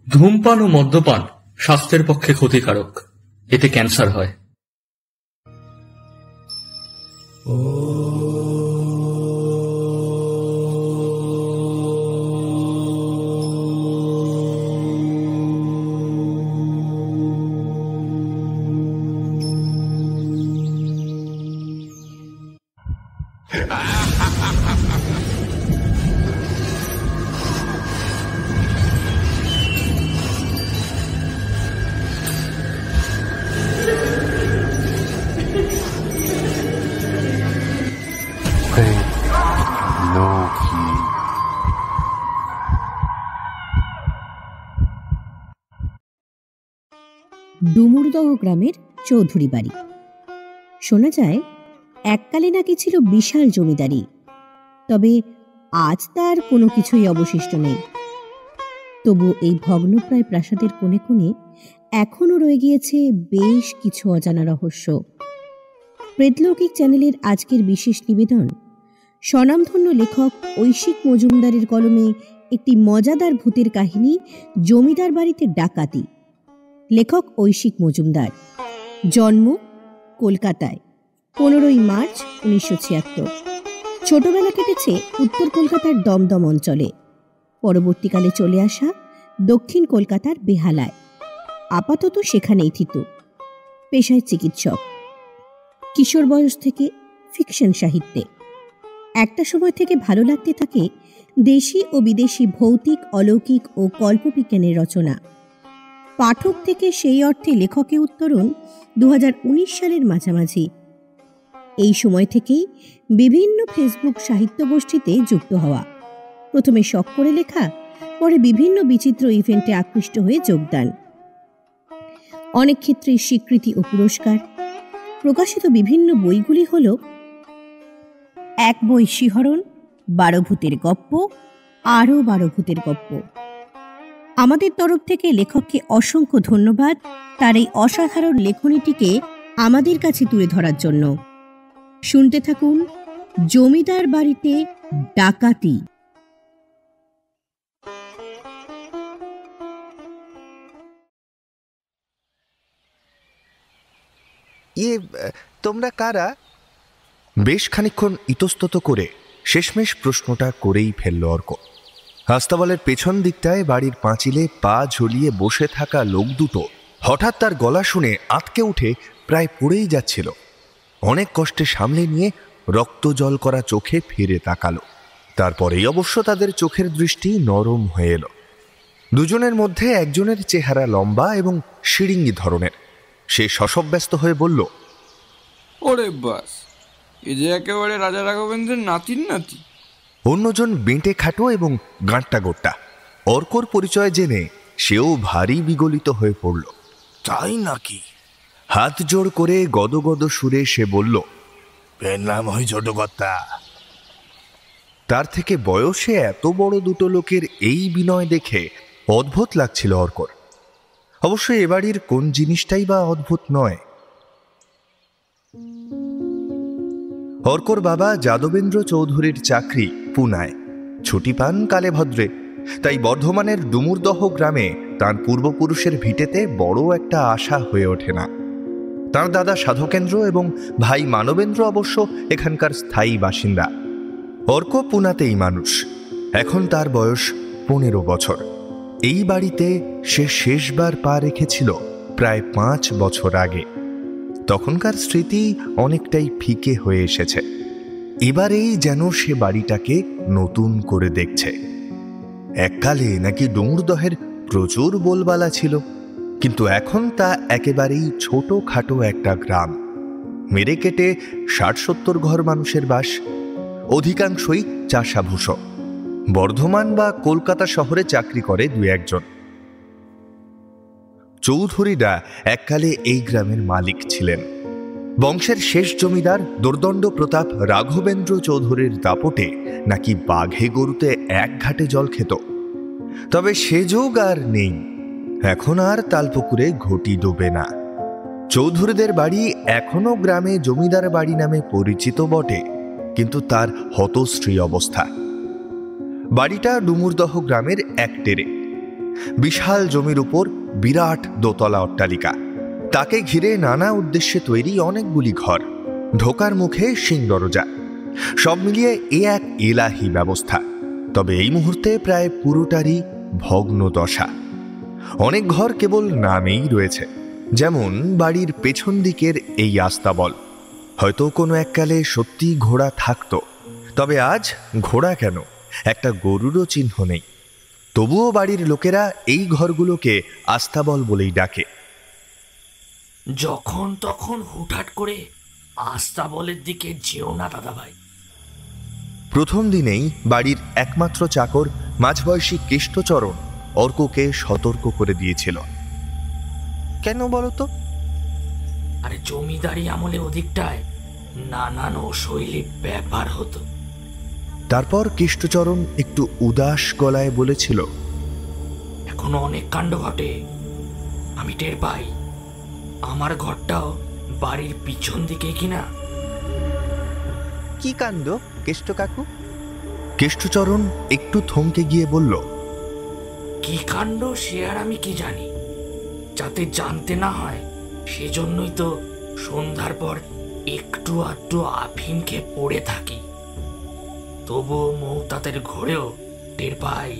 ধূমপান ও মদ্যপান স্বাস্থ্যের পক্ষে ক্ষতিকারক, এতে ক্যান্সার হয়। ডুমুরদহ গ্রামের চৌধুরী বাড়ি। শোনা যায় এককালে নাকি ছিল বিশাল জমিদারি, তবে আজ তার কোনো কিছুই অবশিষ্ট নেই। তবু এই ভগ্নপ্রায় প্রাসাদের কোণে কোণে এখনো রয়ে গিয়েছে বেশ কিছু অজানা রহস্য। প্রেতলৌকিক চ্যানেলের আজকের বিশেষ নিবেদন স্বনামধন্য লেখক ঐশিক মজুমদারের কলমে একটি মজাদার ভূতের কাহিনী, জমিদার বাড়িতে ডাকাতি। লেখক ঐশিক মজুমদার, জন্ম কলকাতায় 15ই মার্চ 1976। ছোটবেলা কেটেছে উত্তর কলকাতার দমদম অঞ্চলে, পরবর্তীকালে চলে আসা দক্ষিণ কলকাতার বেহালায়, আপাতত সেখানেই থিত। পেশায় চিকিৎসক, কিশোর বয়স থেকে ফিকশন সাহিত্যে। একটা সময় থেকে ভালো লাগতে থাকে দেশি ও বিদেশি ভৌতিক, অলৌকিক ও কল্পবিজ্ঞানের রচনা। পাঠক থেকে সেই অর্থে লেখকে উত্তরণ 2019 সালের মাঝামাঝি। এই সময় থেকেই বিভিন্ন ফেসবুক সাহিত্য গোষ্ঠীতে যুক্ত হওয়া, প্রথমে শখ করে লেখা, পরে বিভিন্ন বিচিত্র ইভেন্টে আকৃষ্ট হয়ে যোগদান। অনেক ক্ষেত্রে স্বীকৃতি ও পুরস্কার। প্রকাশিত বিভিন্ন বইগুলি হল এক বই শিহরণ, 12 ভূতের গপ্প, আরও 12 ভূতের গপ্প। আমাদের তরফ থেকে লেখককে অসংখ্য ধন্যবাদ তার এই অসাধারণ লেখনীটিকে আমাদের কাছে তুলে ধরার জন্য। শুনতে থাকুন জমিদার বাড়িতে ডাকাতি। তোমরা কারা? বেশ খানিকক্ষণ ইতস্তত করে শেষমেশ প্রশ্নটা করেই ফেলল অর্ক। হাস্তাবলের পেছন দিকটায় বাড়ির পাঁচিলে পা ঝুলিয়ে বসে থাকা লোক দুটো হঠাৎ তার গলা শুনে আঁতকে উঠে প্রায় পড়েই যাচ্ছিল। অনেক কষ্টে সামলে নিয়ে রক্ত জল করা চোখে ফিরে তাকালো। তারপরেই অবশ্য তাদের চোখের দৃষ্টি নরম হয়ে এলো। দুজনের মধ্যে একজনের চেহারা লম্বা এবং শিরিঙ্গি ধরনের। সে শশব্যস্ত হয়ে বলল, ওরে বাস, এ যে একেবারে রাজা রাঘবেন্দ্রের নাতির নাতি। অন্যজন বেঁটে খাটো এবং গাঁটটা গোট্টা। অর্কর পরিচয় জেনে সেও ভারী বিগলিত হয়ে পড়ল। তাই নাকি? হাত জোড় করে গদগদ সুরে সে বলল, নাম হয় ছোট কর্তা। তার থেকে বয়সে এত বড় দুটো লোকের এই বিনয় দেখে অদ্ভুত লাগছিল অর্কর। অবশ্য এ বাড়ির কোন জিনিসটাই বা অদ্ভুত নয়। অর্কর বাবা যাদবেন্দ্র চৌধুরীর চাকরি পুনায়, ছুটি পান কালে ভদ্রে। তাই বর্ধমানের ডুমুরদহ গ্রামে তার পূর্বপুরুষের ভিটেতে বড় একটা আশা হয়ে ওঠে না। তার দাদা সাধকেন্দ্র এবং ভাই মানবেন্দ্র অবশ্য এখানকার স্থায়ী বাসিন্দা। অর্ক পুনাতেই মানুষ। এখন তার বয়স 15 বছর। এই বাড়িতে সে শেষবার পা রেখেছিল প্রায় 5 বছর আগে। তখনকার স্মৃতি অনেকটাই ফিকে হয়ে এসেছে। এবারেই যেন সে বাড়িটাকে নতুন করে দেখছে। এককালে নাকি ডুমুরদহের প্রচুর বলবালা ছিল, কিন্তু এখন তা একেবারেই ছোটখাটো একটা গ্রাম। মেরে কেটে 60-70 ঘর মানুষের বাস, অধিকাংশই চাষাভূষ। বর্ধমান বা কলকাতা শহরে চাকরি করে 2-1 জন। চৌধুরীরা এককালে এই গ্রামের মালিক ছিলেন। বংশের শেষ জমিদার দোর্দণ্ড প্রতাপ রাঘবেন্দ্র চৌধুরীর দাপটে নাকি বাঘে গরুতে এক ঘাটে জল খেত। তবে সে যুগ আর নেই। এখন আর তালপুকুরে ঘটি ডোবে না। চৌধুরীদের বাড়ি এখনো গ্রামে জমিদার বাড়ি নামে পরিচিত বটে, কিন্তু তার হতশ্রী অবস্থা। বাড়িটা ডুমুরদহ গ্রামের এক টেরে। বিশাল জমির উপর বিরাট দোতলা অট্টালিকা, তাকে ঘিরে নানা উদ্দেশ্যে তৈরি অনেকগুলি ঘর, ঢোকার মুখে সিং দরজা। সব মিলিয়ে এ এক এলাহি ব্যবস্থা। তবে এই মুহূর্তে প্রায় পুরোটারই ভগ্ন দশা। অনেক ঘর কেবল নামেই রয়েছে, যেমন বাড়ির পেছন দিকের এই আস্তাবল। হয়তো কোনো এককালে সত্যি ঘোড়া থাকতো, তবে আজ ঘোড়া কেন, একটা গরুরও চিহ্ন নেই। তবুও বাড়ির লোকেরা এই ঘরগুলোকে আস্তাবল বলেই ডাকে। যখন তখন হুটহাট করে আস্তাবলের দিকে যেও না দাদা ভাই। প্রথম দিনেই বাড়ির একমাত্র চাকর মাঝবয়সী কেষ্টচরণ অর্ককে সতর্ক করে দিয়েছিল। কেন বলতো? আরে জমিদারি আমলে ওদিকটায় নানান অশৈলী ব্যাপার হতো। তারপর কেষ্টচরণ একটু উদাস গলায় বলেছিল, এখনো অনেক কাণ্ড ঘটে, আমি টের পাই। আমার ঘরটাও বাড়ির পিছন দিকে কিনা। কি কাণ্ড কেষ্ট কাকু? কেষ্টচরণ একটু থমকে গিয়ে বলল, কি কাণ্ড সে আর আমি কি জানি, যাতে জানতে না হয় সেজন্যই তো সন্ধ্যার পর একটু আধটু আফিম খেয়ে পড়ে থাকি। তবুও মৌতাতের ঘরেও টের পাই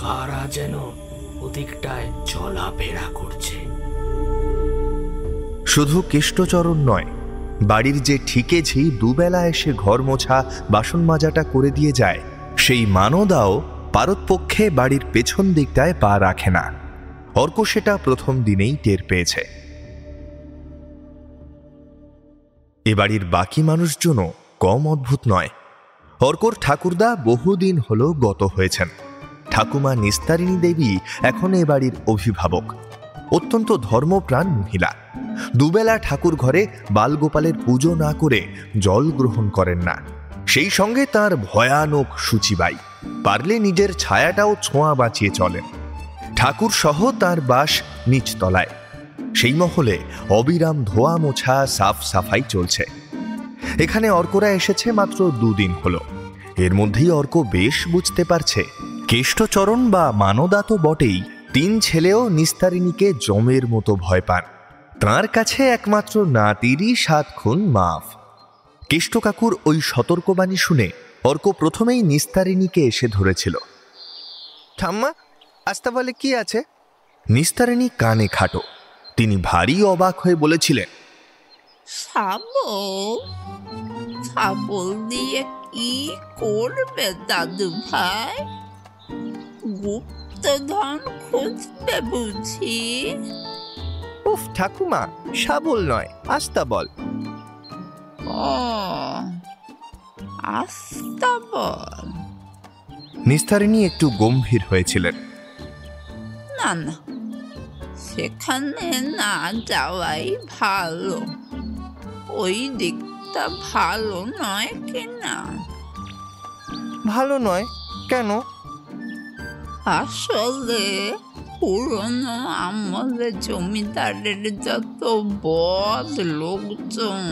কারা যেন ওদিকটায় চলাফেরা করছে। শুধু কেষ্টচরণ নয়, বাড়ির যে ঠিকেঝি দুবেলা এসে ঘর মোছা বাসন মাজাটা করে দিয়ে যায়, সেই মানদাও পারতপক্ষে বাড়ির পেছন দিকটায় পা রাখে না। অর্ক সেটা প্রথম দিনেই টের পেয়েছে। এ বাড়ির বাকি মানুষজনও কম অদ্ভুত নয়। অর্কর ঠাকুরদা বহুদিন হল গত হয়েছেন। ঠাকুমা নিস্তারিণী দেবী এখন এ বাড়ির অভিভাবক, অত্যন্ত ধর্মপ্রাণ মহিলা। দুবেলা ঠাকুর ঘরে বালগোপালের পুজো না করে জল গ্রহণ করেন না। সেই সঙ্গে তার ভয়ানক সূচিবাই, পারলে নিজের ছায়াটাও ছোঁয়া বাঁচিয়ে চলেন। ঠাকুর সহ তার বাস নিচতলায়। সেই মহলে অবিরাম ধোয়া মোছা সাফ সাফাই চলছে। এখানে অর্করা এসেছে মাত্র 2 দিন হলো। এর মধ্যেই অর্ক বেশ বুঝতে পারছে, কেষ্টচরণ বা মানদা তো বটেই, 3 ছেলেও নিস্তারিণীকে জমের মতো ভয় পান। তাঁর কাছে একমাত্র নাতিরই 7 খুন মাফ। কেষ্ট কাকুর ওই সতর্কবাণী শুনে অর্ক প্রথমেই নিস্তারিণীকে এসে ধরেছিল। ঠাম্মা, আস্তাবলে কি আছে? নিস্তারিণী কানে খাটো। তিনি ভারী অবাক হয়ে বলেছিলেন, শাবল দিয়ে কি করবে দাদু ভাই? গুপ্তধন খুঁজবে বুঝি? উফ ঠাকুমা, শাবল নয়, আস্তাবল। ও, আস্তাবল। নিস্তারিণী একটু গম্ভীর হয়েছিলেন। না না, সেখানে না যাওয়াই ভালো। ওই দিকটা ভালো নয় কিনা? ভালো নয় কেন? আসলে পুরনো আমলে জমিদারের যত বদ লোকজন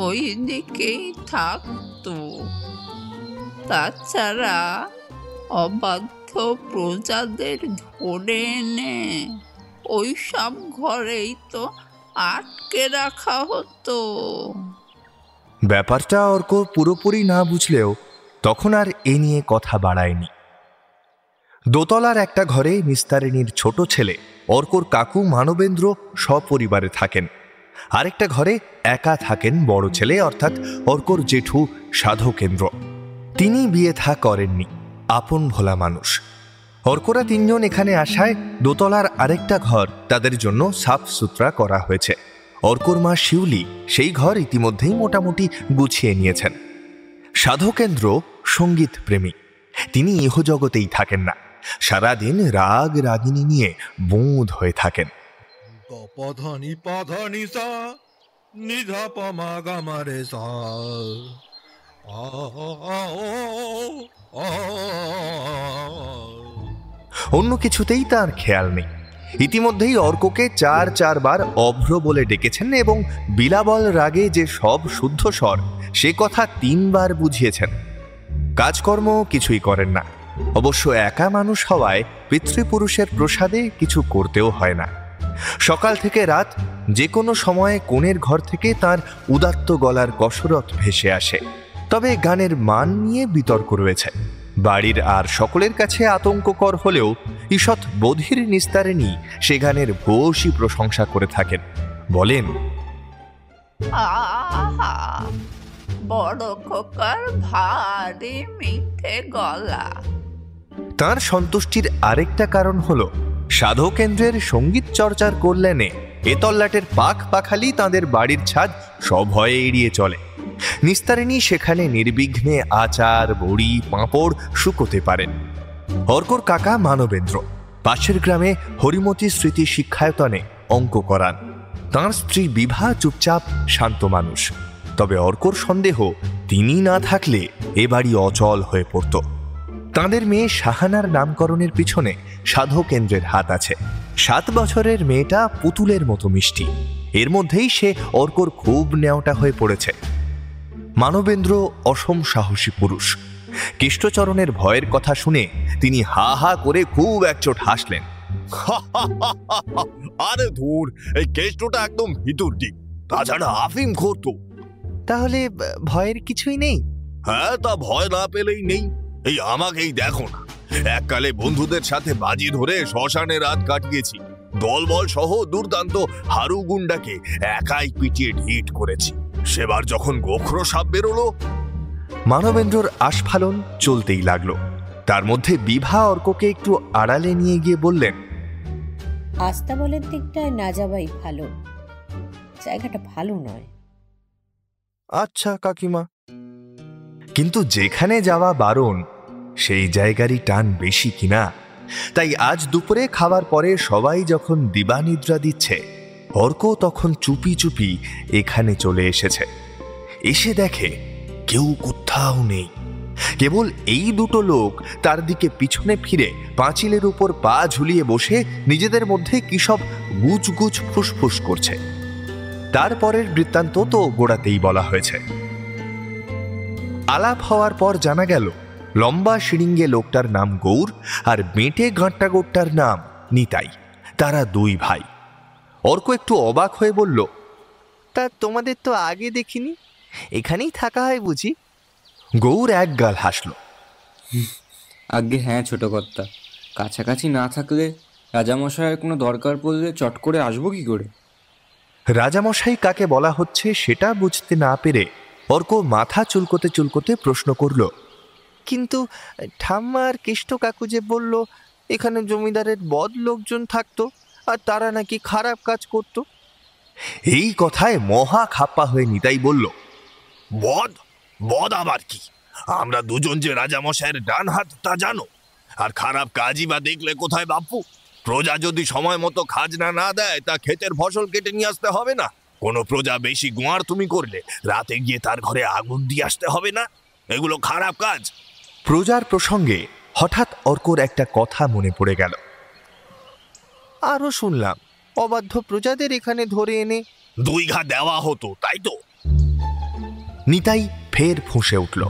ওই দিকেই থাকতো। তাছাড়া অবাধ্য প্রজাদের ধরে এনে ওই সব ঘরেই তো আটকে রাখা হতো। ব্যাপারটা অর্ক পুরোপুরি না বুঝলেও তখন আর এ নিয়ে কথা বাড়ায়নি। দোতলার একটা ঘরে নিস্তারিণীর ছোট ছেলে অর্কর কাকু মানবেন্দ্র সপরিবারে থাকেন। আরেকটা ঘরে একা থাকেন বড় ছেলে, অর্থাৎ অর্কর জেঠু সাধকেন্দ্র। তিনি বিয়ে থা করেননি, আপন ভোলা মানুষ। অর্করা 3 জন এখানে আসায় দোতলার আরেকটা ঘর তাদের জন্য সাফ সুতরা করা হয়েছে। অর্কর মা শিউলি সেই ঘর ইতিমধ্যেই মোটামুটি গুছিয়ে নিয়েছেন। সাধকেন্দ্র সঙ্গীত প্রেমী, তিনি ইহজগতেই থাকেন না, সারাদিন রাগ রাগিনী নিয়ে বোঁদ হয়ে থাকেন। অন্য কিছুতেই তার খেয়াল নেই। ইতিমধ্যেই অর্ককে 4 বার অভ্র বলে ডেকেছেন এবং বিলাবল রাগে যে সব শুদ্ধ স্বর সে কথা 3 বার বুঝিয়েছেন। কাজকর্ম কিছুই করেন না, অবশ্য একা মানুষ হওয়ায় পিতৃপুরুষের প্রসাদে কিছু করতেও হয় না। সকাল থেকে রাত যে কোনো সময়ে কনের ঘর থেকে তার উদাত্ত গলার কসরত ভেসে আসে। তবে গানের মান নিয়ে বিতর্ক রয়েছে। বাড়ির আর সকলের কাছে আতঙ্ককর হলেও ঈষৎ বধির নিস্তারিণী সে গানের ভূয়সী প্রশংসা করে থাকেন। বলেন, আহা, বড় খোকার ভারী মিঠে গলা। তার সন্তুষ্টির আরেকটা কারণ হলো সাধক কেন্দ্রের সঙ্গীত চর্চার কল্যাণে এ তল্লাটের পাখ পাখালি তাঁদের বাড়ির ছাদ সভয়ে এড়িয়ে চলে। নিস্তারিণী সেখানে নির্বিঘ্নে আচার, বড়ি, পাঁপড় শুকোতে পারেন। অর্কর কাকা মানবেন্দ্র পাশের গ্রামে হরিমতি স্মৃতি শিক্ষায়তনে অঙ্ক করান। তাঁর স্ত্রী বিভা চুপচাপ শান্ত মানুষ। তবে অর্কর সন্দেহ তিনি না থাকলে এ বাড়ি অচল হয়ে পড়ত। তাঁদের মেয়ে শাহানার নামকরণের পিছনে সাধক কেন্দ্রের হাত আছে। 7 বছরের মেয়েটা পুতুলের মতো মিষ্টি। এর মধ্যেই সে অর্কর খুব নেওটা হয়ে পড়েছে। মানবেন্দ্র অসম সাহসী পুরুষ। কৃষ্ণচরণের ভয়ের কথা শুনে তিনি হা হা করে খুব একচোট হাসলেন। আরে ধুর, এই কেষ্টটা একদম ভিতর দিক, তাছাড়া আফিম খোরতো। তাহলে ভয়ের কিছুই নেই? হ্যাঁ, তা ভয় না পেলেই নেই। এই আমাকেই দেখো না, এককালে বন্ধুদের সাথে বাজি ধরে শ্মশানে রাত কাটিয়েছি। দলবল সহ দুর্দান্ত হারু গুন্ডাকে একাই পিটিয়ে ঢিট করেছি। সেবার যখন গোখরো সাপ বেরোলো। মানবেন্দ্রর আস্ফালন চলতেই লাগলো। তার মধ্যে বিভা অর্ককে একটু আড়ালে নিয়ে গিয়ে বললেন, আস্তাবলের দিকটায় না যাওয়াই ভালো, জায়গাটা ভালো নয়। আচ্ছা কাকিমা। কিন্তু যেখানে যাওয়া বারণ সেই জায়গারই টান বেশি কিনা। তাই আজ দুপুরে খাবার পরে সবাই যখন দিবানিদ্রা দিচ্ছে, অর্ক তখন চুপি চুপি এখানে চলে এসেছে। এসে দেখে কেউ কোথাও নেই। কেবল এই দুটো লোক তার দিকে পিছনে ফিরে পাঁচিলের উপর পা ঝুলিয়ে বসে নিজেদের মধ্যে কি সব গুজগুজ ফুসফুস করছে। তারপরের বৃত্তান্ত তো গোড়াতেই বলা হয়েছে। আলাপ হওয়ার পর জানা গেল লম্বা শিরিঙ্গে লোকটার নাম গৌর আর বেঁটে গাঁট্টা গোট্টার নাম নিতাই। তারা 2 ভাই। অর্ক একটু অবাক হয়ে বলল, তা তোমাদের তো আগে দেখিনি, এখানেই থাকা হয় বুঝি? গৌর এক গাল হাসল। আগে হ্যাঁ ছোট কর্তা, কাছাকাছি না থাকলে রাজামশাইয়ের কোনো দরকার পড়লে চট করে আসবো কি করে? রাজামশাই কাকে বলা হচ্ছে সেটা বুঝতে না পেরে অর্ক মাথা চুলকোতে চুলকোতে প্রশ্ন করল, কিন্তু ঠাম্মা আর কেষ্ট কাকু যে বলল এখানে জমিদারের বদ লোকজন থাকতো আর তারা নাকি খারাপ কাজ করত। এই কথায় মহা খাপ্পা হয়ে নিতাই বলল, বদ? বদ আবার কি? আমরা দুজন যে রাজামশাইয়ের ডান হাত তা জানো। আর খারাপ কাজই বা দেখলে কোথায় বাপু? প্রজা যদি সময় মতো খাজনা না দেয় তা ক্ষেতের ফসল কেটে নিয়ে আসতে হবে না? কোনো প্রজা বেশি গোয়ার তুমি করলে রাতে গিয়ে তার ঘরে আগুন দিয়ে আসতে হবে না? এগুলো খারাপ কাজ। প্রজার প্রসঙ্গে হঠাৎ অর্কর একটা কথা মনে পড়ে গেল। আরো শুনলাম অবাধ্য প্রজাদের এখানে ধরে এনে 2 ঘা দেওয়া হতো, তাই তো? নিতাই ফের ফুঁসে উঠল।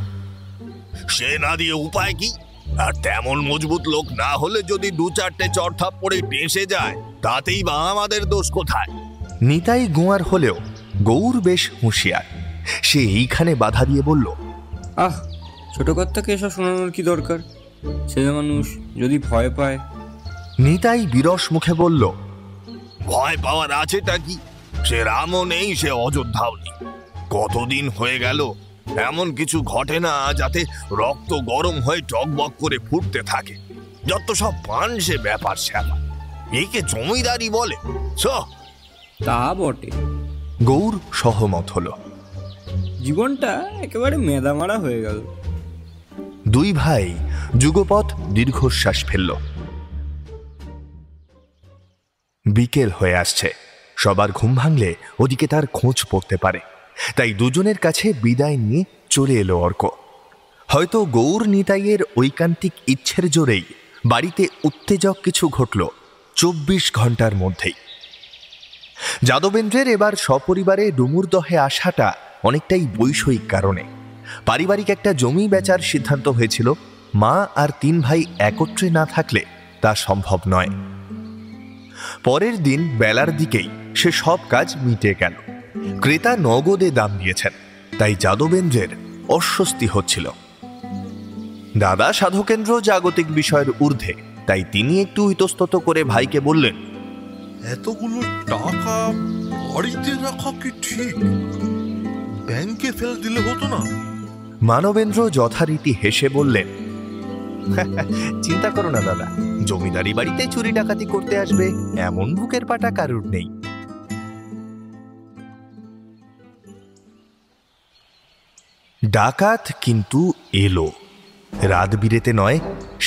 সে না দিয়ে উপায় কি? আর তেমন মজবুত লোক না হলে যদি 2-4টে চড়থাপ পড়ে টেসে যায় তাতেই বা আমাদের দোষ কোথায়? নিতাই গোয়ার হলেও গৌর বেশ হুঁশিয়ার। সে এইখানে বাধা দিয়ে বলল, আহ, ছোট কর্তাকে এসব শোনানোর কি দরকার? ছেলে মানুষ যদি ভয় পায়। নিতাই বিরস মুখে বলল, ভয় পাওয়ার আছেটা কি? সে রামও নেই, সে অযোধ্যাও নেই। কতদিন হয়ে গেল এমন কিছু ঘটে না যাতে রক্ত গরম হয়ে টকবক করে ফুটতে থাকে। যত সব পান সে ব্যাপার স্যাপার। একে জমিদারি বলে? তা বটে। গৌর সহমত হলো। জীবনটা একেবারে মেদামারা হয়ে গেল। 2 ভাই যুগপৎ দীর্ঘশ্বাস ফেলল। বিকেল হয়ে আসছে। সবার ঘুম ভাঙলে ওদিকে তার খোঁজ পড়তে পারে। তাই দুজনের কাছে বিদায় নিয়ে চলে এলো অর্ক। হয়তো গৌর নিতাইয়ের ঐকান্তিক ইচ্ছের জোরেই বাড়িতে উত্তেজক কিছু ঘটল 24 ঘন্টার মধ্যেই। যাদবেন্দ্রের এবার সপরিবারে ডুমুরদহে আসাটা অনেকটাই বৈষয়িক কারণে। পারিবারিক একটা জমি বেচার সিদ্ধান্ত হয়েছিল মা আর 3 ভাই একত্রে না থাকলে তা সম্ভব নয়। পরের দিন বেলার দিকেই সে সব কাজ মিটে গেল। ক্রেতা নগদে দাম দিয়েছেন, তাই যাদবেন্দ্রের অস্বস্তি হচ্ছিল। দাদা সাধকেন্দ্র জাগতিক বিষয়ের ঊর্ধ্বে, তাই তিনি একটু ইতস্তত করে ভাইকে বললেন, এতগুলো টাকা বাড়িতে রাখা কি ঠিক? ব্যাংকে ফেলে দিলে হতো না? মানবেন্দ্র যথারীতি হেসে বললেন, চিন্তা করো না দাদা, জমিদারি বাড়িতে চুরি ডাকাতি করতে আসবে এমন বুকের পাটা কারুর নেই। ডাকাত কিন্তু এলো, রাত বিরেতে নয়,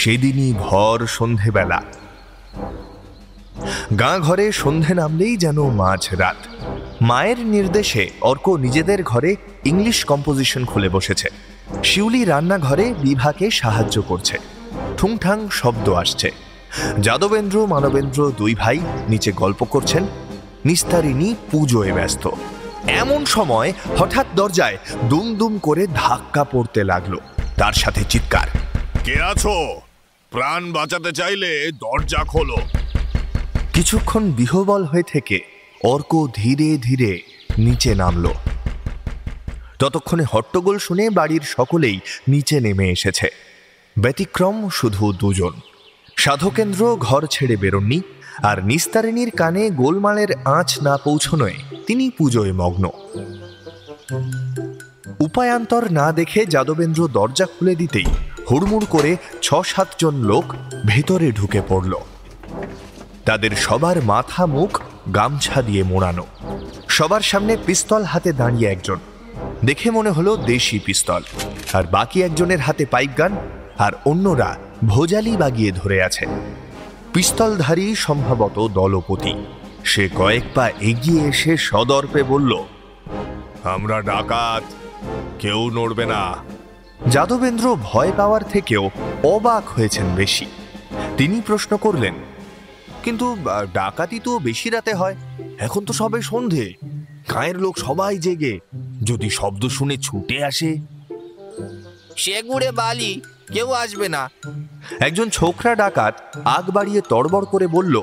সেদিনই ভর সন্ধেবেলা। গাঁ ঘরে সন্ধে নামলেই যেন মাঝ রাত। মায়ের নির্দেশে অর্ক নিজেদের ঘরে ইংলিশ কম্পোজিশন খুলে বসেছে। শিউলি রান্নাঘরে বিভাকে সাহায্য করছে। ঠুংঠাং শব্দ আসছে। যাদবেন্দ্র মানবেন্দ্র 2 ভাই নিচে গল্প করছেন। নিস্তারিণী পুজোয় ব্যস্ত। এমন সময় হঠাৎ দরজায় দুম দুম করে ধাক্কা পড়তে লাগলো, তার সাথে চিৎকার, কে আছো? প্রাণ বাঁচাতে চাইলে দরজা খোলো। কিছুক্ষণ বিহ্বল হয়ে থেকে অর্ক ধীরে ধীরে নিচে নামলো। ততক্ষণে হট্টগোল শুনে বাড়ির সকলেই নিচে নেমে এসেছে। ব্যতিক্রম শুধু 2 জন। সাধকেন্দ্র ঘর ছেড়ে বেরোননি, আর নিস্তারিণীর কানে গোলমালের আঁচ না পৌঁছনোয় তিনি পুজোয় মগ্ন। উপায়ান্তর না দেখে যাদবেন্দ্র দরজা খুলে দিতেই হুড়মুড় করে 6-7 জন লোক ভেতরে ঢুকে পড়ল। তাদের সবার মাথা মুখ গামছা দিয়ে মোড়ানো। সবার সামনে পিস্তল হাতে দাঁড়িয়ে একজন, দেখে মনে হলো দেশি পিস্তল, আর বাকি একজনের হাতে পাইপ গান, আর অন্যরা ভোজালি বাগিয়ে ধরে আছে। পিস্তলধারী সম্ভবত দলপতি। সে কয়েক পা এগিয়ে এসে সদর্পে বলল, আমরা ডাকাত, কেউ নড়বে না। যাদবেন্দ্র ভয় পাওয়ার থেকেও অবাক হয়েছেন বেশি। তিনি প্রশ্ন করলেন, কিন্তু ডাকাতি তো বেশি রাতে হয়, এখন তো সবে সন্ধে, গায়ের লোক সবাই জেগে, যদি শব্দ শুনে ছুটে আসে? সে গুড়ে বালি, কেউ আসবে না। একজন ছোকরা ডাকাত আগ বাড়িয়ে তড়বড় করে বলল,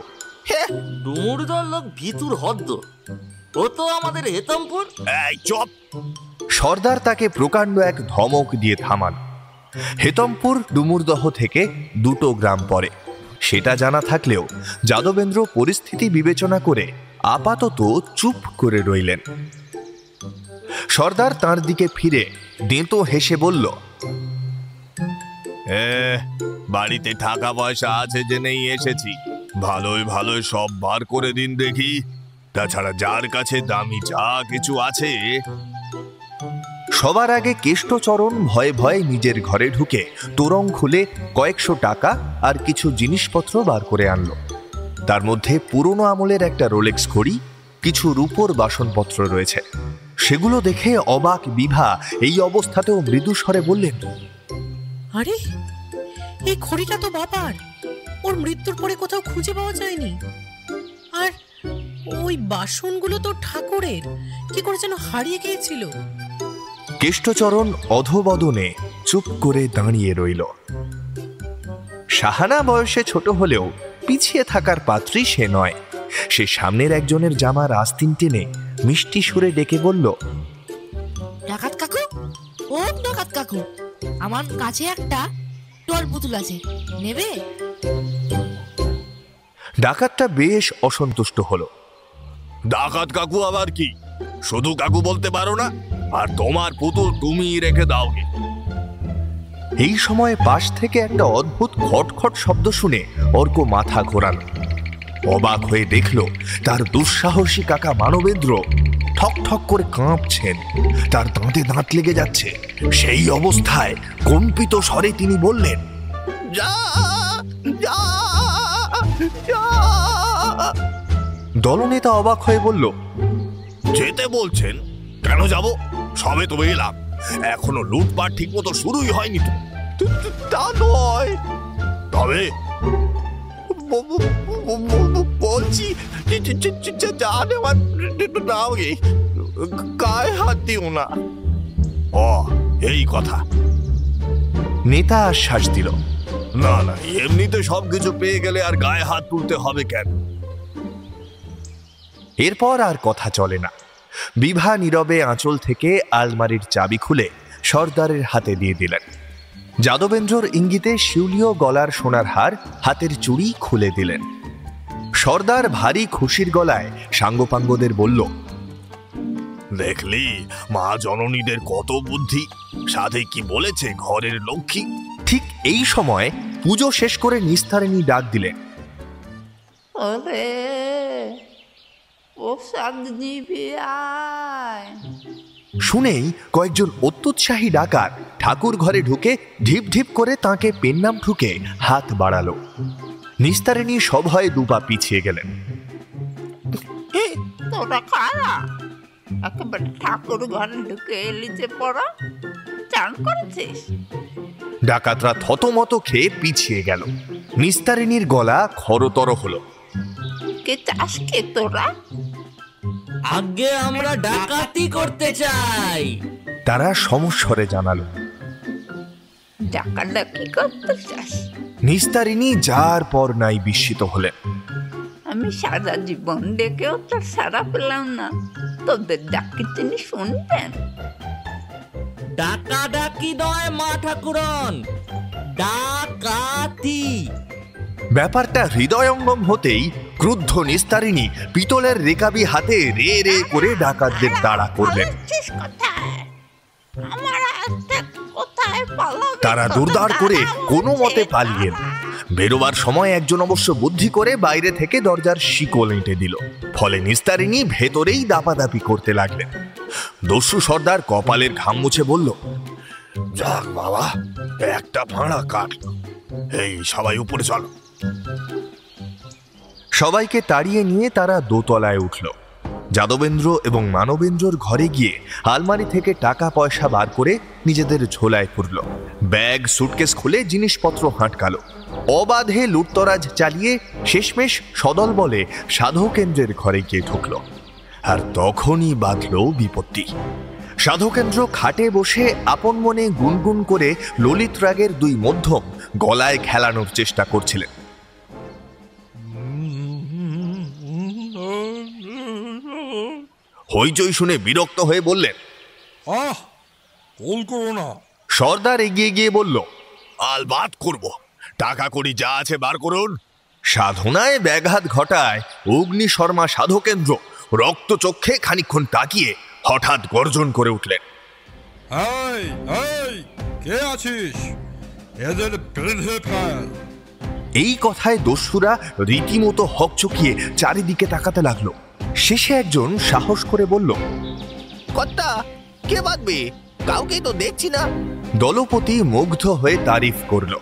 ডুমুরদল লোক ভিতুর হদ্দ, ও তো আমাদের হেতমপুর। এই চুপ! সর্দার তাকে প্রকাণ্ড এক ধমক দিয়ে থামান। হেতমপুর ডুমুরদহ থেকে 2 গ্রাম পরে। সেটা জানা থাকলেও যাদবেন্দ্র পরিস্থিতি বিবেচনা করে আপাতত চুপ করে রইলেন। সর্দার তার দিকে ফিরে দেঁতো হেসে বলল, বাড়িতে টাকা পয়সা আছে জেনেই এসেছি, ভালোই ভালোই সব বার করে দিন দেখি। তাছাড়া যার কাছে দামি যা কিছু আছে। সবার আগে কেষ্টচরণ ভয়ে ভয়ে নিজের ঘরে ঢুকে তোরং খুলে কয়েকশো টাকা আর কিছু জিনিসপত্র বার করে আনলো। তার মধ্যে পুরনো আমলের একটা রোলেক্স ঘড়ি, কিছু রূপোর বাসনপত্র রয়েছে। সেগুলো দেখে অবাক বিভা এই অবস্থাতেও মৃদু স্বরে বললেন, আরে এই ঘড়িটা তো বাবার, ওর মৃত্যুর পরে কোথাও খুঁজে পাওয়া যায়নি। আর ওই বাসনগুলো তো ঠাকুরের, কি করে যেন হারিয়ে গিয়েছিল। কেষ্টচরণ অধোবদনে চুপ করে দাঁড়িয়ে রইল। সাহানা বয়সে ছোট হলেও পিছিয়ে থাকার পাত্রী সে নয়। সে সামনের একজনের জামার আস্তিন টেনে মিষ্টি সুরে ডেকে বলল, ডাকাত কাকু, ও ডাকাত কাকু, আমার কাছে একটা টল পুতুল আছে, নেবে? ডাকাতটা বেশ অসন্তুষ্ট হলো। ডাকাত কাকু আবার কি? শুধু কাকু বলতে পারো না? আর তোমার পুতুল তুমি রেখে দাও। এই সময় পাশ থেকে একটা অদ্ভুত খটখট শব্দ শুনে অর্ক মাথা ঘোরাল। অবাক হয়ে দেখল তার দুঃসাহসী কাকা মানবেন্দ্র ঠক ঠক করে কাঁপছেন, তার দাঁতে দাঁত লেগে যাচ্ছে। সেই অবস্থায় কম্পিত স্বরে তিনি বললেন, দলনেতা অবাক হয়ে বলল, যেতে বলছেন? কেন যাব? সবে তো এলাম, এখনো লুটপাট ঠিক মতো শুরুই হয়নি তো। তা নয়, তবে বলছি গায়ে হাত দিও না। ও এই কথা। নেতা আশ্বাস দিল, না না, এমনিতে সবকিছু পেয়ে গেলে আর গায়ে হাত তুলতে হবে কেন? এরপর আর কথা চলে না। বিভা নীরবে আঁচল থেকে আলমারির চাবি খুলে সর্দারের হাতে দিয়ে দিলেন। যাদবেন্দ্রর ইঙ্গিতে শিউলীয় গলার সোনার হার, হাতের চুড়ি খুলে দিলেন। সর্দার ভারী খুশির গলায় সাঙ্গপাঙ্গদের বলল, দেখলি মা জননীদের কত বুদ্ধি, সাথে কি বলেছে ঘরের লক্ষ্মী। ঠিক এই সময় পুজো শেষ করে নিস্তারিণী ডাক দিলেন, ওরে প্রসাদ নিবি আয়। শুনেই কয়েকজন অত্যুৎসাহী ডাকাত ঠাকুর ঘরে ঢুকে ঢিপ ঢিপ করে তাঁকে পেন্নাম ঠুকে হাত বাড়ালো। নিস্তারিণী সভয়ে দুপা পিছিয়ে গেলেন। তোরা কারা? একেবারে ঠাকুর ঘরে ঢুকে এলি যে পড়া, চান করেছিস? ডাকাতরা থতমত খেয়ে পিছিয়ে গেল। নিস্তারিণীর গলা খরতর হলো, কে চাস কে তোরা? আগে আমরা ডাকাতি করতে চাই। তারা সমস্বরে জানালো। ডাকাডাকি করতে চাস? নিস্তারিণী যার পর নাই বিস্মিত হলেন। আমি সারা জীবন ডেকেও তোর সারা পেলাম না, তোদের ডাকি তিনি শুনবেন? ডাকাডাকি নয় মা ঠাকুরন, ডাকাতি। ব্যাপারটা হৃদয়ঙ্গম হতেই ক্রুদ্ধ নিস্তারিণী পিতলের রেকাবি হাতে রে রে করে ডাকাতদের তাড়া করলেন। তারা দুর্দার করে কোনো মতে পালিয়ে বেরোবার সময় একজন অবশ্য বুদ্ধি করে বাইরে থেকে দরজার শিকল এঁটে দিল। ফলে নিস্তারিণী ভেতরেই দাপাদাপি করতে লাগলেন। দস্যু সর্দার কপালের ঘাম মুছে বলল, যাক বাবা, একটা ফাঁড়া কাটল। এই সবাই উপরে চলো। সবাইকে তাড়িয়ে নিয়ে তারা দোতলায় উঠল। যাদবেন্দ্র এবং মানবেন্দ্রর ঘরে গিয়ে আলমারি থেকে টাকা পয়সা বার করে নিজেদের ঝোলায় পুরল। ব্যাগ সুটকেস খুলে জিনিসপত্র হাঁটকালো। অবাধে লুটতরাজ চালিয়ে শেষমেশ সদল বলে সাধকেন্দ্রের ঘরে গিয়ে ঢুকল। আর তখনই বাঁধল বিপত্তি। সাধকেন্দ্র খাটে বসে আপন মনে গুনগুন করে ললিত রাগের দুই মধ্যম গলায় খেলানোর চেষ্টা করছিলেন। হইচই শুনে বিরক্ত হয়ে বললেন, সর্দার এগিয়ে গিয়ে বলল, আলবাত করব, টাকা কড়ি যা আছে বার করুন। সাধনায় ব্যাঘাত ঘটায় অগ্নি শর্মা সাধকেন্দ্র রক্ত চক্ষে খানিকক্ষণ তাকিয়ে হঠাৎ গর্জন করে উঠলেন, কে আছিস? এদের বেঁধে ফেল। এই কথায় দস্যুরা রীতিমতো হকচকিয়ে চারিদিকে তাকাতে লাগলো। শেষে একজন সাহস করে বলল, কর্তা, কে বাঁধবে? কাউকেই তো দেখছি না। দলপতি মুগ্ধ হয়ে তারিফ করল,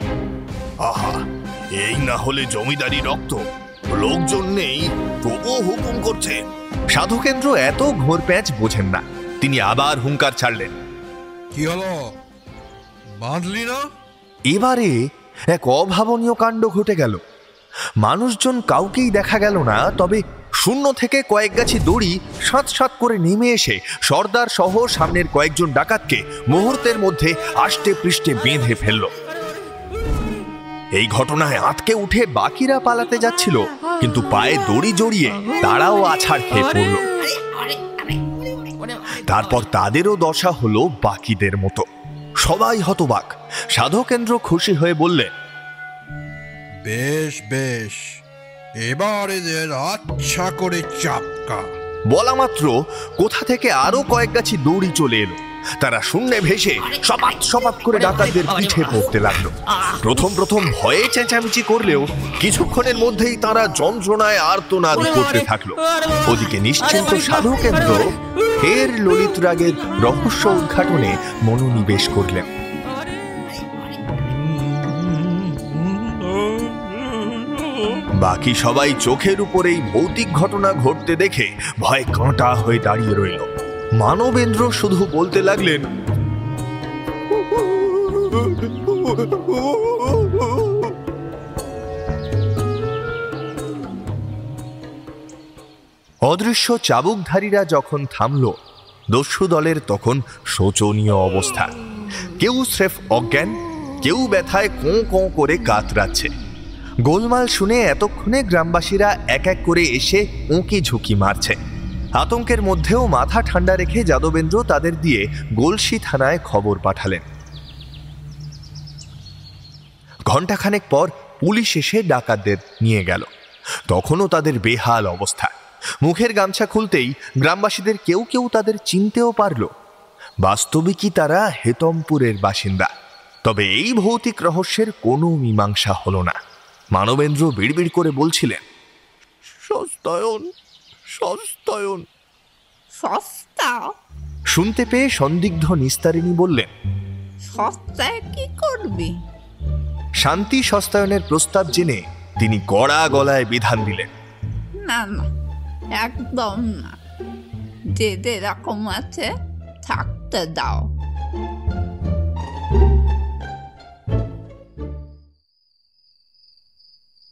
আহা, এই না হলে জমিদারি রক্ত, লোকজন নেই তবুও হুকুম করছে। সাধকেন্দ্র এত ঘোর প্যাঁচ বোঝেন না। তিনি আবার হুঙ্কার ছাড়লেন, কি হলো, বাঁধলি না? এবারে এক অভাবনীয় কাণ্ড ঘটে গেল। মানুষজন কাউকেই দেখা গেল না, তবে শূন্য থেকে কয়েক গাছি দড়ি সাঁত সাঁত করে নেমে এসে সর্দার সহ সামনের কয়েকজন ডাকাতকে মুহূর্তের মধ্যে আষ্টে পৃষ্ঠে বেঁধে ফেলল। এই ঘটনায় আঁতকে উঠে বাকিরা পালাতে যাচ্ছিল, কিন্তু পায়ে দড়ি জড়িয়ে তারাও আছাড় খেয়ে পড়ল। তারপর তাদেরও দশা হলো বাকিদের মতো। সবাই হতবাক। সাধকেন্দ্র খুশি হয়ে বললেন, বেশ বেশ, এবার এদের আচ্ছা করে চাপকা। বলা মাত্র কোথা থেকে আরো কয়েক গাছি দড়ি চলে এলো। তারা শূন্যে ভেসে সপাত সপাত করে ডাকাতদের পিঠে পড়তে লাগলো। প্রথম প্রথম ভয়ে চেঁচামেচি করলেও কিছুক্ষণের মধ্যেই তারা যন্ত্রণায় আর্তনাদ করতে থাকলো। ওদিকে নিশ্চিন্ত সাধকেন্দ্র ফের ললিত রাগের রহস্য উদ্ঘাটনে মনোনিবেশ করলেন। বাকি সবাই চোখের উপরেই ভৌতিক ঘটনা ঘটতে দেখে ভয়ে কাঁটা হয়ে দাঁড়িয়ে রইল। মানবেন্দ্র শুধু বলতে লাগলেন, অদৃশ্য চাবুকধারীরা যখন থামল, দস্যু দলের তখন শোচনীয় অবস্থা। কেউ স্রেফ অজ্ঞান, কেউ ব্যথায় কোঁ কোঁ করে কাতরাচ্ছে। গোলমাল শুনে এতক্ষণে গ্রামবাসীরা এক এক করে এসে উঁকি ঝুঁকি মারছে। আতঙ্কের মধ্যেও মাথা ঠান্ডা রেখে যাদবেন্দ্র তাদের দিয়ে গলসি থানায় খবর পাঠালেন। ঘণ্টাখানেক পর পুলিশ এসে ডাকাতদের নিয়ে গেল। তখনও তাদের বেহাল অবস্থা। মুখের গামছা খুলতেই গ্রামবাসীদের কেউ কেউ তাদের চিনতেও পারল। বাস্তবিকই তারা হেতমপুরের বাসিন্দা। তবে এই ভৌতিক রহস্যের কোনো মীমাংসা হল না। মানবেন্দ্র বিড়বিড় করে বলছিলেন, সস্তায়ন সস্তায়ন। সস্তা? শুনতে পেয়ে সন্দিগ্ধ নিস্তারিণী বললেন, সস্তায় কি করবি? শান্তি সস্তায়নের প্রস্তাব জেনে তিনি কড়া গলায় বিধান দিলেন, না না, একদম না। যে যেরকম আছে থাকতে দাও।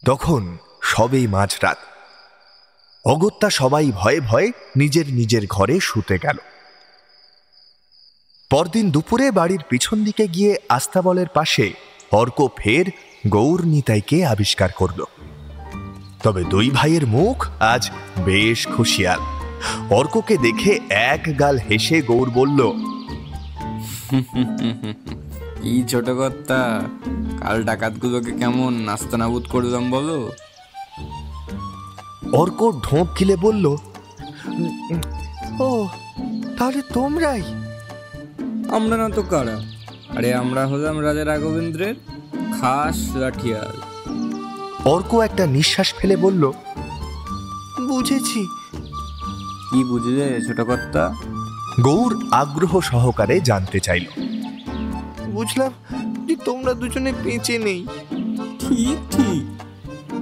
তখন সবেই মাঝরাত। অগত্যা সবাই ভয়ে ভয়ে নিজের নিজের ঘরে শুতে গেল। পরদিন দুপুরে বাড়ির পিছন দিকে গিয়ে আস্তাবলের পাশে অর্ক ফের গৌর নিতাইকে আবিষ্কার করল। তবে দুই ভাইয়ের মুখ আজ বেশ খুশিয়াল। অর্ককে দেখে এক গাল হেসে গৌর বলল, এই ছোট কর্তা, কাল ডাকাতগুলোকে কেমন নাস্তানাবুদ করলাম বলো? অর্ক ঢোক গিলে বলল, ও তাহলে তোমরাই? আমরা না তো কারা? আরে আমরা হলাম রাজা রাঘবেন্দ্রের খাস লাঠিয়াল। অর্ক একটা নিঃশ্বাস ফেলে বলল, বুঝেছি। কি বুঝলে ছোট কর্তা? গৌর আগ্রহ সহকারে জানতে চাইল। বুঝলাম যে তোমরা দুজনে বেঁচে নেই। ঠিক ঠিক,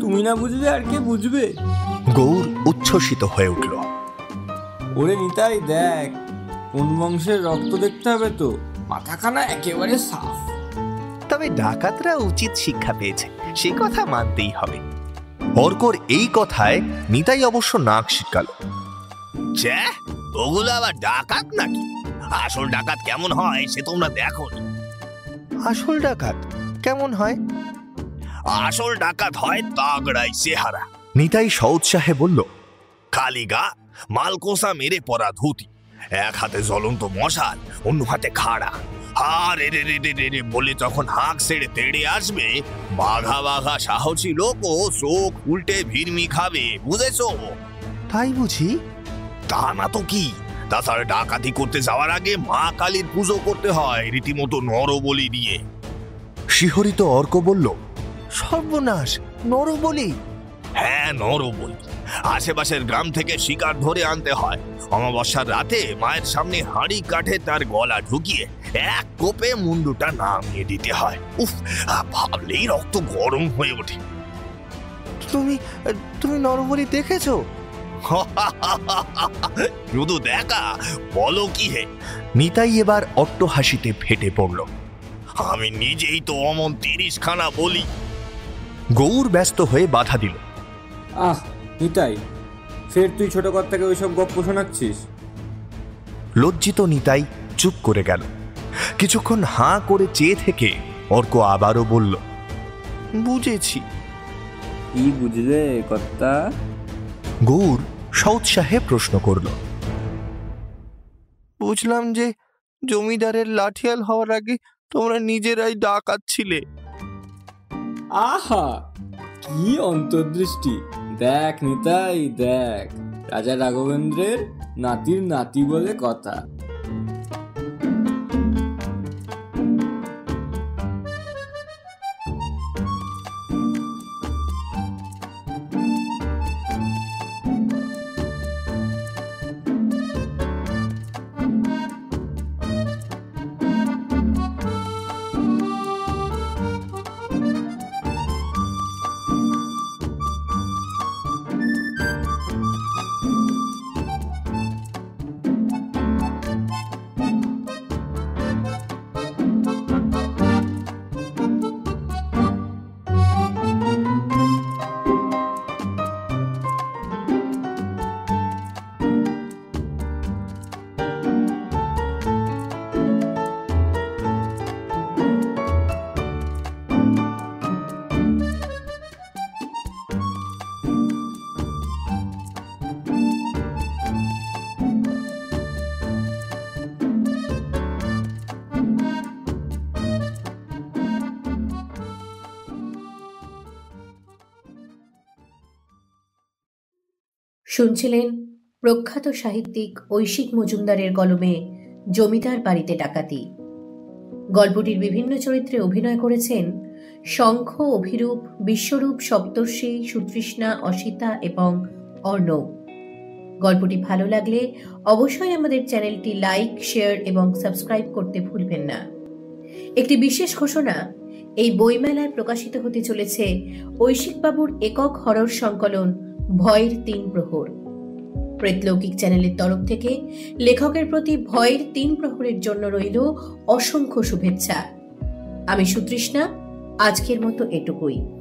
তুমি না বুঝলে আর কে বুঝবে? গৌর উচ্ছ্বসিত হয়ে উঠল। ওরে নিতাই, দেখ কোন বংশের রক্ত দেখতে হবে তো, মাথাখানা একেবারে সাফ। তবে ডাকাতরা উচিত শিক্ষা পেয়েছে, সে কথা মানতেই হবে। অর্কর এই কথায় নিতাই অবশ্য নাক শিকাল। ওগুলো আবার ডাকাত নাকি? আসল ডাকাত কেমন হয় সে তোমরা দেখো। আসল ডাকাত কেমন হয়? আসল ডাকাত হয় তাগড়াই চেহারা। নিতাই সউৎসাহে বলল, খালি গা, মালকোষা মেরে পরা ধুতি, এক হাতে জ্বলন্ত মশাল, অন্য হাতে খাড়া। আরে রে রে রে রে বলে যখন হাঁক ছেড়ে তেড়ে আসবে, বাঘা বাঘা সাহসী লোকও চোখ উল্টে ভিড়মি খাবে, বুঝেছো? তাই বুঝি? তা না তো কি। তাছাড়া ডাকাতি করতে যাওয়ার আগে মা কালীর পুজো করতে হয় রীতিমতো নরবলি দিয়ে। শিহরিত অর্ক বলল, সর্বনাশ, নরবলি? হ্যাঁ, নরবলি। আশেপাশের গ্রাম থেকে শিকার ধরে আনতে হয়। অমাবস্যার রাতে মায়ের সামনে হাঁড়ি কাঠে তার গলা ঢুকিয়ে এক কোপে মুন্ডুটা নামিয়ে দিতে হয়। উফ, ভাবলেই রক্ত গরম হয়ে ওঠে। তুমি নরবলি দেখেছো? শুধু দেখা, বলো কি হে? নিতাই এবার অট্ট হাসিতে ফেটে পড়ল। আমি নিজেই তো অমন 30 খানা বলি। গৌর ব্যস্ত হয়ে বাধা দিল, নিতাই, ফের তুই ছোট কর্তাকে ওইসব গপ্প শোনাচ্ছিস? লজ্জিত নিতাই চুপ করে গেল। কিছুক্ষণ হাঁ করে চেয়ে থেকে অর্ক আবারও বলল, বুঝেছি। কি বুঝলে কর্তা? গৌর সউৎসাহে প্রশ্ন করল, বুঝলাম যে জমিদারের লাঠিয়াল হওয়ার আগে তোমরা নিজেরাই ডাকাত ছিলে। আহা, কি অন্তর্দৃষ্টি! দেখ নিতাই, দেখ, রাজা রাঘবেন্দ্রের নাতির নাতি বলে কথা। শুনছিলেন প্রখ্যাত সাহিত্যিক ঐশিক মজুমদারের কলমে জমিদার বাড়িতে ডাকাতি। গল্পটির বিভিন্ন চরিত্রে অভিনয় করেছেন শঙ্খ, অভিরূপ, বিশ্বরূপ, সপ্তর্ষি, সুতৃষ্ণা, অসিতা এবং অর্ণব। গল্পটি ভালো লাগলে অবশ্যই আমাদের চ্যানেলটি লাইক, শেয়ার এবং সাবস্ক্রাইব করতে ভুলবেন না। একটি বিশেষ ঘোষণা, এই বইমেলায় প্রকাশিত হতে চলেছে ঐশিকবাবুর একক হরর সংকলন ভয়ের ৩ প্রহর। প্রেতলৌকিক চ্যানেলের তরফ থেকে লেখকের প্রতি ভয়ের ৩ প্রহরের জন্য রইল অসংখ্য শুভেচ্ছা। আমি সুতৃষ্ণা, আজকের মতো এটুকুই।